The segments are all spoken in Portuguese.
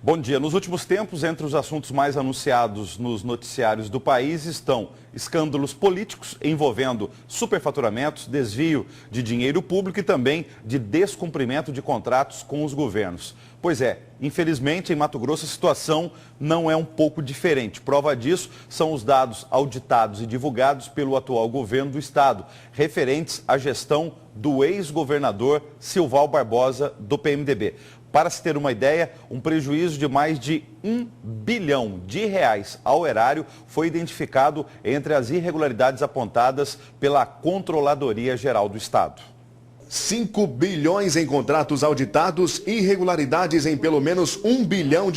Bom dia. Nos últimos tempos, entre os assuntos mais anunciados nos noticiários do país estão escândalos políticos envolvendo superfaturamentos, desvio de dinheiro público e também de descumprimento de contratos com os governos. Pois é, infelizmente em Mato Grosso a situação não é um pouco diferente. Prova disso são os dados auditados e divulgados pelo atual governo do estado, referentes à gestão do ex-governador Silval Barbosa, do PMDB. Para se ter uma ideia, um prejuízo de mais de R$1 bilhão ao erário foi identificado entre as irregularidades apontadas pela Controladoria Geral do Estado. 5 bilhões em contratos auditados e irregularidades em pelo menos R$1 bilhão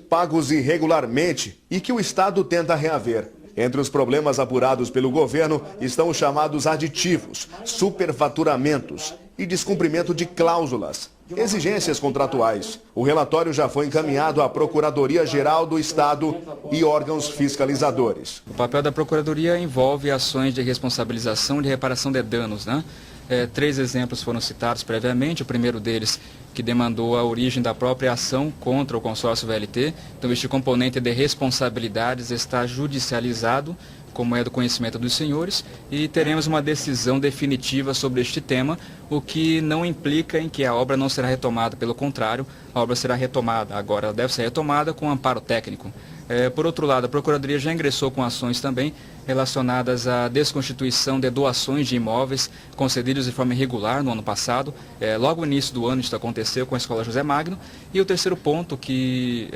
pagos irregularmente e que o Estado tenta reaver. Entre os problemas apurados pelo governo estão os chamados aditivos, superfaturamentos e descumprimento de cláusulas, exigências contratuais. O relatório já foi encaminhado à Procuradoria-Geral do Estado e órgãos fiscalizadores. O papel da Procuradoria envolve ações de responsabilização e de reparação de danos, né? 3 exemplos foram citados previamente. O primeiro deles, que demandou a origem da própria ação contra o consórcio VLT. Então, este componente de responsabilidades está judicializado, como é do conhecimento dos senhores, e teremos uma decisão definitiva sobre este tema, o que não implica em que a obra não será retomada. Pelo contrário, a obra será retomada. Agora, ela deve ser retomada com amparo técnico. Por outro lado, a Procuradoria já ingressou com ações também relacionadas à desconstituição de doações de imóveis concedidos de forma irregular no ano passado. Logo no início do ano isso aconteceu com a Escola José Magno. E o terceiro ponto, que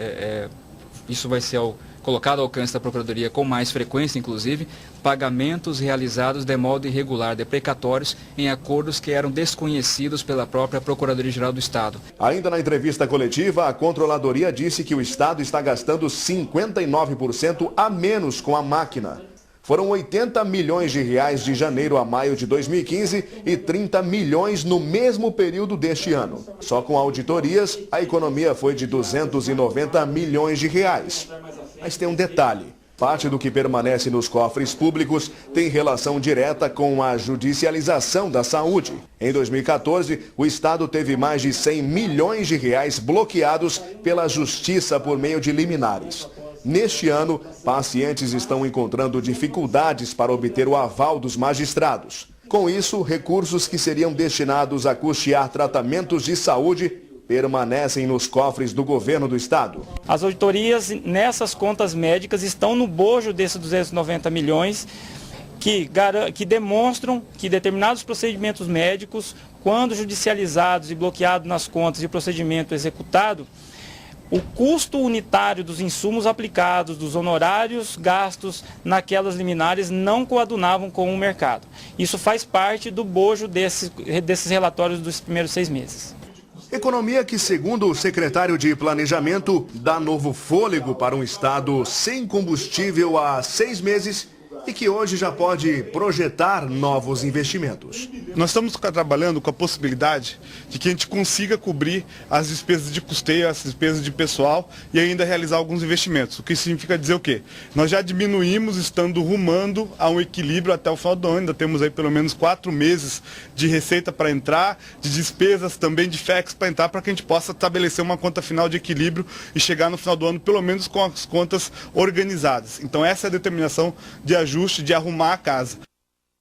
isso vai ser colocado ao alcance da Procuradoria com mais frequência, inclusive, pagamentos realizados de modo irregular, de precatórios, em acordos que eram desconhecidos pela própria Procuradoria-Geral do Estado. Ainda na entrevista coletiva, a Controladoria disse que o Estado está gastando 59% a menos com a máquina. Foram R$80 milhões de janeiro a maio de 2015 e 30 milhões no mesmo período deste ano. Só com auditorias, a economia foi de R$290 milhões. Mas tem um detalhe. Parte do que permanece nos cofres públicos tem relação direta com a judicialização da saúde. Em 2014, o Estado teve mais de R$100 milhões bloqueados pela Justiça por meio de liminares. Neste ano, pacientes estão encontrando dificuldades para obter o aval dos magistrados. Com isso, recursos que seriam destinados a custear tratamentos de saúde permanecem nos cofres do governo do estado. As auditorias nessas contas médicas estão no bojo desses 290 milhões que demonstram que determinados procedimentos médicos, quando judicializados e bloqueados nas contas e o procedimento executado, o custo unitário dos insumos aplicados, dos honorários gastos naquelas liminares não coadunavam com o mercado. Isso faz parte do bojo desses relatórios dos primeiros 6 meses. Economia que, segundo o secretário de Planejamento, dá novo fôlego para um estado sem combustível há 6 meses e que hoje já pode projetar novos investimentos. Nós estamos trabalhando com a possibilidade de que a gente consiga cobrir as despesas de custeio, as despesas de pessoal e ainda realizar alguns investimentos. O que significa dizer o quê? Nós já diminuímos, estando rumando a um equilíbrio até o final do ano. Ainda temos aí pelo menos 4 meses de receita para entrar, de despesas também de FEX para entrar, para que a gente possa estabelecer uma conta final de equilíbrio e chegar no final do ano pelo menos com as contas organizadas. Então essa é a determinação de ajuste, de arrumar a casa.